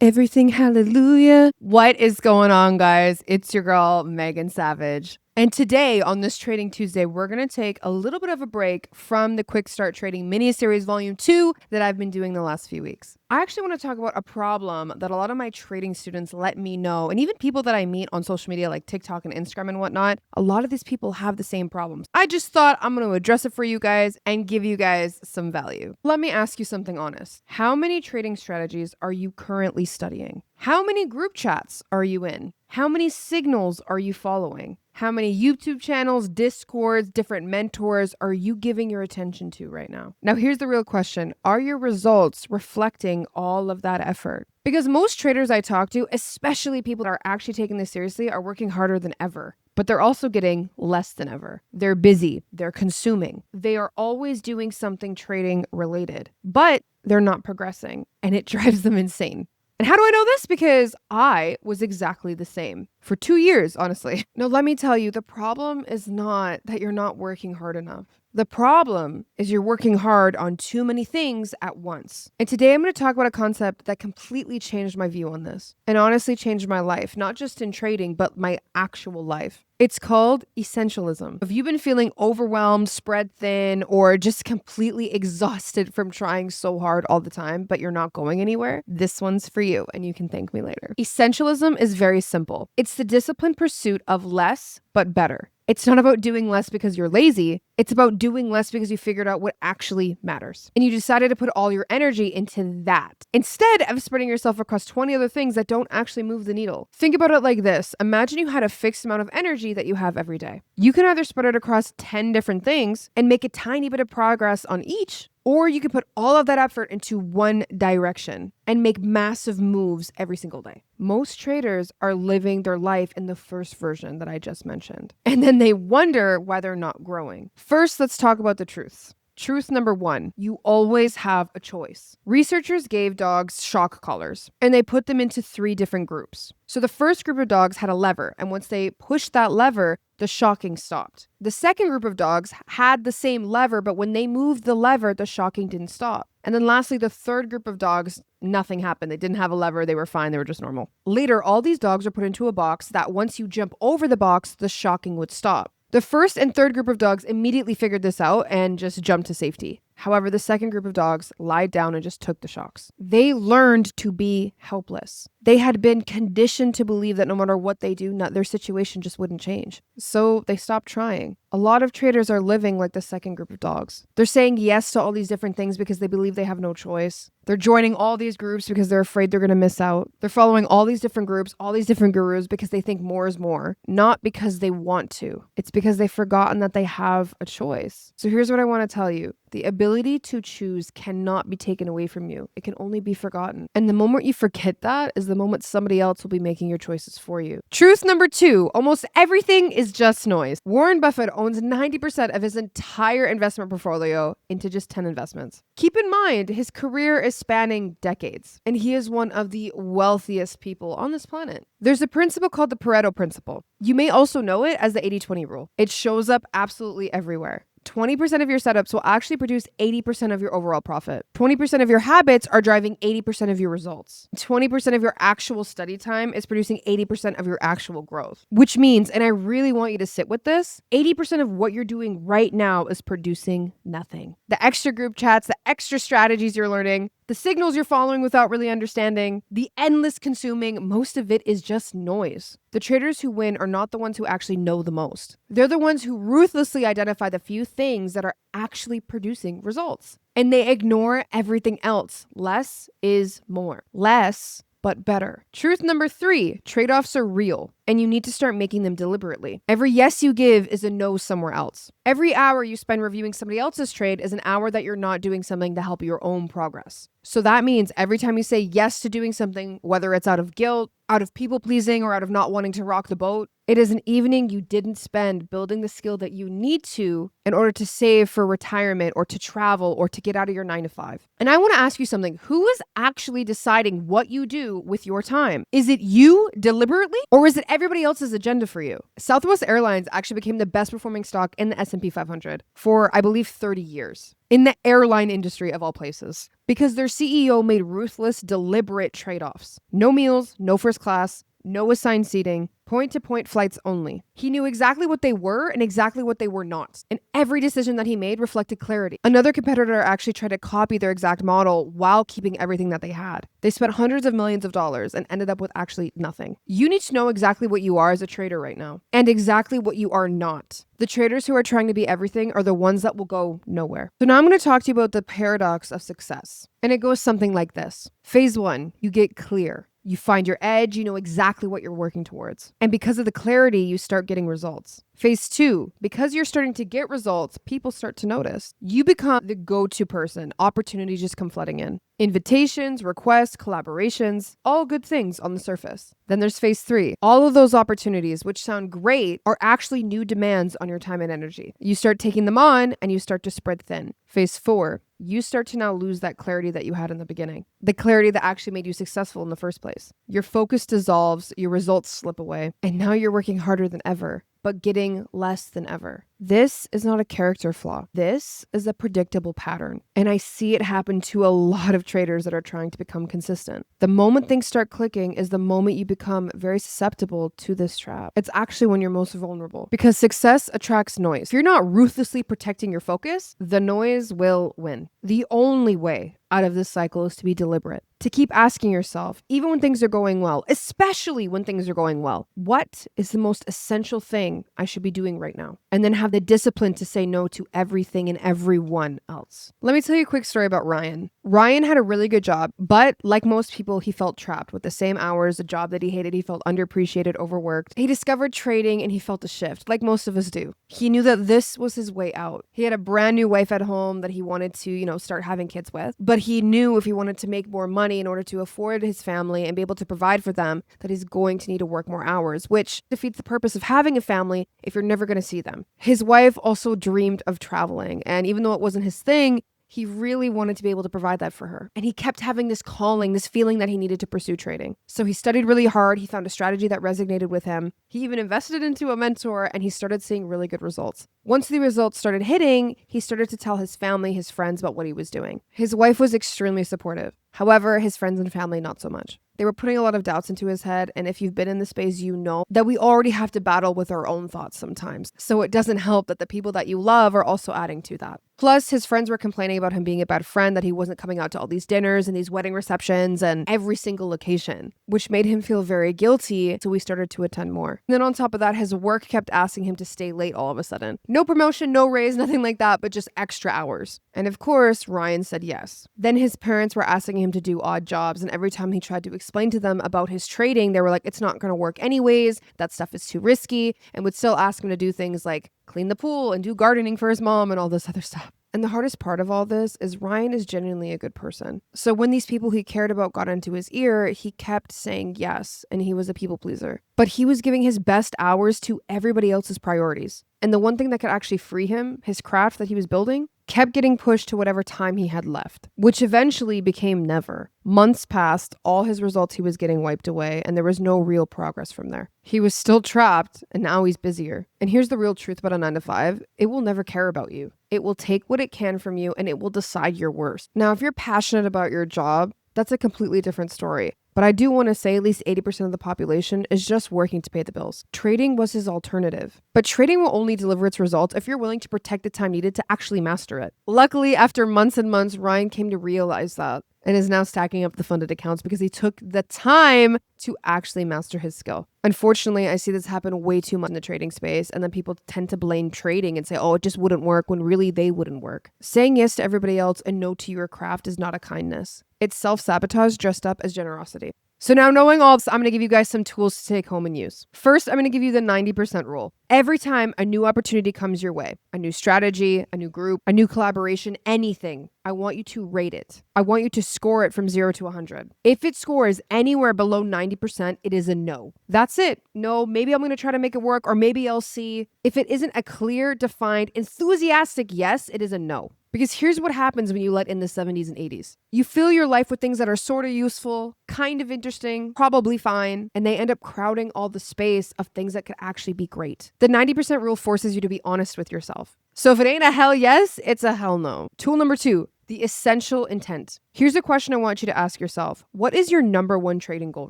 Everything hallelujah. What is going on, guys? It's your girl, Megan Savage. And today on this Trading Tuesday, we're going to take a little bit of a break from the Quick Start Trading mini-series volume 2 that I've been doing the last few weeks. I actually want to talk about a problem that a lot of my trading students let me know, and even people that I meet on social media like TikTok and Instagram and whatnot, a lot of these people have the same problems. I just thought I'm going to address it for you guys and give you guys some value. Let me ask you something honest. How many trading strategies are you currently studying? How many group chats are you in? How many signals are you following? How many YouTube channels, Discords, different mentors are you giving your attention to right now? Now, here's the real question. Are your results reflecting all of that effort? Because most traders I talk to, especially people that are actually taking this seriously, are working harder than ever. But they're also getting less than ever. They're busy. They're consuming. They are always doing something trading related, but they're not progressing, and it drives them insane. And how do I know this? Because I was exactly the same for 2 years, honestly. Now, let me tell you, the problem is not that you're not working hard enough. The problem is you're working hard on too many things at once. And today I'm going to talk about a concept that completely changed my view on this and honestly changed my life, not just in trading, but my actual life. It's called Essentialism. If you've been feeling overwhelmed, spread thin, or just completely exhausted from trying so hard all the time, but you're not going anywhere, this one's for you, and you can thank me later. Essentialism is very simple. It's the disciplined pursuit of less, but better. It's not about doing less because you're lazy. It's about doing less because you figured out what actually matters. And you decided to put all your energy into that instead of spreading yourself across 20 other things that don't actually move the needle. Think about it like this. Imagine you had a fixed amount of energy that you have every day. You can either spread it across 10 different things and make a tiny bit of progress on each, or you can put all of that effort into one direction and make massive moves every single day. Most traders are living their life in the first version that I just mentioned. And then they wonder why they're not growing. First, let's talk about the truths. Truth number 1, you always have a choice. Researchers gave dogs shock collars and they put them into 3 different groups. So the first group of dogs had a lever, and once they pushed that lever, the shocking stopped. The second group of dogs had the same lever, but when they moved the lever, the shocking didn't stop. And then lastly, the third group of dogs, nothing happened. They didn't have a lever. They were fine. They were just normal. Later, all these dogs were put into a box that once you jump over the box, the shocking would stop. The first and third group of dogs immediately figured this out and just jumped to safety. However, the second group of dogs lied down and just took the shocks. They learned to be helpless. They had been conditioned to believe that no matter what they do, their situation just wouldn't change. So they stopped trying. A lot of traders are living like the second group of dogs. They're saying yes to all these different things because they believe they have no choice. They're joining all these groups because they're afraid they're going to miss out. They're following all these different groups, all these different gurus because they think more is more, not because they want to. It's because they've forgotten that they have a choice. So here's what I want to tell you. The ability to choose cannot be taken away from you. It can only be forgotten. And the moment you forget that is the moment somebody else will be making your choices for you. Truth number 2, almost everything is just noise. Warren Buffett owns 90% of his entire investment portfolio into just 10 investments. Keep in mind, his career is spanning decades, and he is one of the wealthiest people on this planet. There's a principle called the Pareto principle. You may also know it as the 80-20 rule. It shows up absolutely everywhere. 20% of your setups will actually produce 80% of your overall profit. 20% of your habits are driving 80% of your results. 20% of your actual study time is producing 80% of your actual growth. Which means, and I really want you to sit with this, 80% of what you're doing right now is producing nothing. The extra group chats, the extra strategies you're learning, the signals you're following without really understanding, the endless consuming, most of it is just noise. The traders who win are not the ones who actually know the most. They're the ones who ruthlessly identify the few things that are actually producing results. And they ignore everything else. Less is more. Less, but better. Truth number 3, trade-offs are real, and you need to start making them deliberately. Every yes you give is a no somewhere else. Every hour you spend reviewing somebody else's trade is an hour that you're not doing something to help your own progress. So that means every time you say yes to doing something, whether it's out of guilt, out of people pleasing, or out of not wanting to rock the boat, it is an evening you didn't spend building the skill that you need to in order to save for retirement or to travel or to get out of your 9-to-5. And I want to ask you something. Who is actually deciding what you do with your time? Is it you deliberately, or is it everybody else's agenda for you. Southwest Airlines actually became the best performing stock in the S&P 500 for, I believe, 30 years. In the airline industry of all places. Because their CEO made ruthless, deliberate trade-offs. No meals, no first class, no assigned seating, point-to-point flights only. He knew exactly what they were and exactly what they were not. And every decision that he made reflected clarity. Another competitor actually tried to copy their exact model while keeping everything that they had. They spent hundreds of millions of dollars and ended up with actually nothing. You need to know exactly what you are as a trader right now and exactly what you are not. The traders who are trying to be everything are the ones that will go nowhere. So now I'm going to talk to you about the paradox of success. And it goes something like this. Phase 1, you get clear. You find your edge, you know exactly what you're working towards. And because of the clarity, you start getting results. Phase 2, because you're starting to get results, people start to notice. You become the go-to person. Opportunities just come flooding in. Invitations, requests, collaborations, all good things on the surface. Then there's phase 3. All of those opportunities, which sound great, are actually new demands on your time and energy. You start taking them on and you start to spread thin. Phase 4. You start to now lose that clarity that you had in the beginning. The clarity that actually made you successful in the first place. Your focus dissolves, your results slip away, and now you're working harder than ever, but getting less than ever. This is not a character flaw. This is a predictable pattern. And I see it happen to a lot of traders that are trying to become consistent. The moment things start clicking is the moment you become very susceptible to this trap. It's actually when you're most vulnerable because success attracts noise. If you're not ruthlessly protecting your focus, the noise will win. The only way out of this cycle is to be deliberate, to keep asking yourself, even when things are going well, especially when things are going well, what is the most essential thing I should be doing right now? And then have the discipline to say no to everything and everyone else. Let me tell you a quick story about Ryan. Ryan had a really good job, but like most people, he felt trapped with the same hours, a job that he hated. He felt underappreciated, overworked. He discovered trading and he felt a shift, like most of us do. He knew that this was his way out. He had a brand new wife at home that he wanted to, start having kids with. But he knew if he wanted to make more money in order to afford his family and be able to provide for them, that he's going to need to work more hours, which defeats the purpose of having a family if you're never going to see them. His wife also dreamed of traveling, and even though it wasn't his thing, he really wanted to be able to provide that for her. And he kept having this calling, this feeling that he needed to pursue trading. So he studied really hard. He found a strategy that resonated with him. He even invested into a mentor and he started seeing really good results. Once the results started hitting, he started to tell his family, his friends about what he was doing. His wife was extremely supportive. However, his friends and family, not so much. They were putting a lot of doubts into his head, and if you've been in the space, you know that we already have to battle with our own thoughts sometimes. So it doesn't help that the people that you love are also adding to that. Plus, his friends were complaining about him being a bad friend, that he wasn't coming out to all these dinners and these wedding receptions and every single location, which made him feel very guilty, so we started to attend more. And then on top of that, his work kept asking him to stay late all of a sudden. No promotion, no raise, nothing like that, but just extra hours. And of course, Ryan said yes. Then his parents were asking him to do odd jobs, and every time he tried to explain to them about his trading, they were like, it's not going to work anyways, that stuff is too risky, and would still ask him to do things like clean the pool and do gardening for his mom and all this other stuff. And the hardest part of all this is Ryan is genuinely a good person. So when these people he cared about got into his ear, he kept saying yes, and he was a people pleaser. But he was giving his best hours to everybody else's priorities. And the one thing that could actually free him, his craft that he was building, kept getting pushed to whatever time he had left, which eventually became never. Months passed, all his results he was getting wiped away, and there was no real progress from there. He was still trapped, and now he's busier. And here's the real truth about a 9-to-5. It will never care about you. It will take what it can from you, and it will decide your worst. Now, if you're passionate about your job, that's a completely different story. But I do want to say at least 80% of the population is just working to pay the bills. Trading was his alternative. But trading will only deliver its results if you're willing to protect the time needed to actually master it. Luckily, after months and months, Ryan came to realize that and is now stacking up the funded accounts because he took the time to actually master his skill. Unfortunately, I see this happen way too much in the trading space, and then people tend to blame trading and say, oh, it just wouldn't work, when really they wouldn't work. Saying yes to everybody else and no to your craft is not a kindness. It's self-sabotage dressed up as generosity. So now, knowing all this, I'm going to give you guys some tools to take home and use. First, I'm going to give you the 90% rule. Every time a new opportunity comes your way, a new strategy, a new group, a new collaboration, anything, I want you to rate it. I want you to score it from 0 to 100. If it scores anywhere below 90%, it is a no. That's it. No, maybe I'm going to try to make it work, or maybe I'll see. If it isn't a clear, defined, enthusiastic yes, it is a no. Because here's what happens when you let in the 70s and 80s. You fill your life with things that are sort of useful, kind of interesting, probably fine, and they end up crowding all the space of things that could actually be great. The 90% rule forces you to be honest with yourself. So if it ain't a hell yes, it's a hell no. Tool number 2, the essential intent. Here's a question I want you to ask yourself. What is your number one trading goal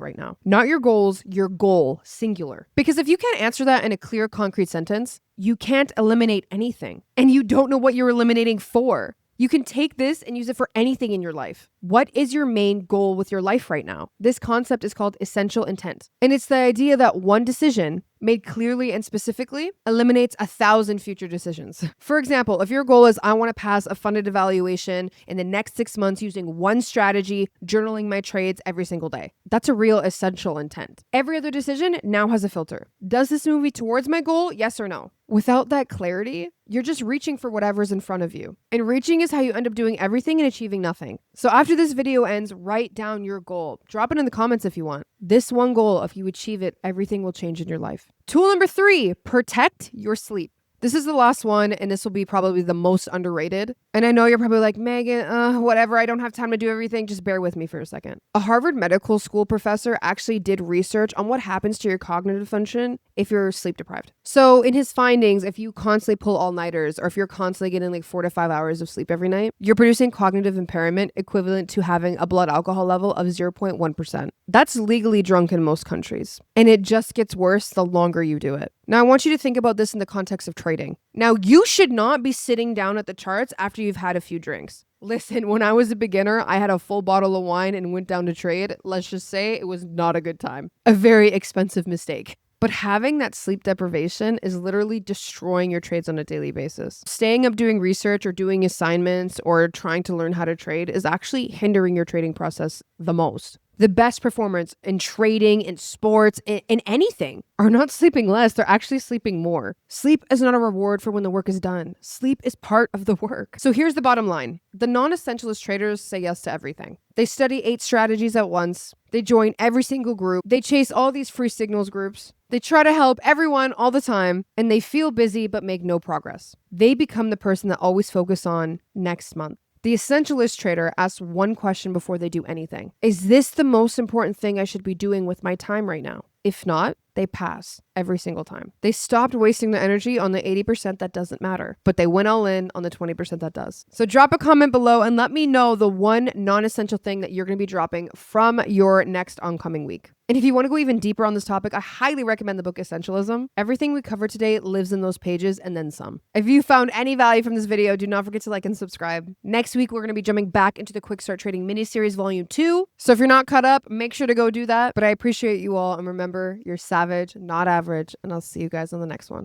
right now? Not your goals, your goal, singular. Because if you can't answer that in a clear, concrete sentence, you can't eliminate anything. And you don't know what you're eliminating for. You can take this and use it for anything in your life. What is your main goal with your life right now? This concept is called essential intent. And it's the idea that one decision made clearly and specifically eliminates 1,000 future decisions. For example, if your goal is I want to pass a funded evaluation in the next 6 months using one strategy, journaling my trades every single day. That's a real essential intent. Every other decision now has a filter. Does this move me towards my goal? Yes or no? Without that clarity, you're just reaching for whatever's in front of you. And reaching is how you end up doing everything and achieving nothing. So after this video ends, write down your goal. Drop it in the comments if you want. This one goal, if you achieve it, everything will change in your life. Tool number 3, protect your sleep. This is the last one, and this will be probably the most underrated. And I know you're probably like, Megan, whatever, I don't have time to do everything. Just bear with me for a second. A Harvard Medical School professor actually did research on what happens to your cognitive function if you're sleep deprived. So in his findings, if you constantly pull all-nighters or if you're constantly getting like 4 to 5 hours of sleep every night, you're producing cognitive impairment equivalent to having a blood alcohol level of 0.1%. That's legally drunk in most countries. And it just gets worse the longer you do it. Now, I want you to think about this in the context of trading. Now, you should not be sitting down at the charts after you've had a few drinks. Listen, when I was a beginner, I had a full bottle of wine and went down to trade. Let's just say it was not a good time. A very expensive mistake. But having that sleep deprivation is literally destroying your trades on a daily basis. Staying up doing research or doing assignments or trying to learn how to trade is actually hindering your trading process the most. The best performers in trading, in sports, in anything are not sleeping less. They're actually sleeping more. Sleep is not a reward for when the work is done. Sleep is part of the work. So here's the bottom line. The non-essentialist traders say yes to everything. They study 8 strategies at once. They join every single group. They chase all these free signals groups. They try to help everyone all the time, and they feel busy but make no progress. They become the person that always focus on next month. The essentialist trader asks one question before they do anything. Is this the most important thing I should be doing with my time right now? If not, they pass every single time. They stopped wasting their energy on the 80% that doesn't matter, but they went all in on the 20% that does. So drop a comment below and let me know the one non-essential thing that you're going to be dropping from your next oncoming week. And if you want to go even deeper on this topic, I highly recommend the book Essentialism. Everything we covered today lives in those pages and then some. If you found any value from this video, do not forget to like and subscribe. Next week, we're going to be jumping back into the Quick Start Trading mini-series volume 2. So if you're not caught up, make sure to go do that. But I appreciate you all. And remember, you're savage, not average. And I'll see you guys on the next one.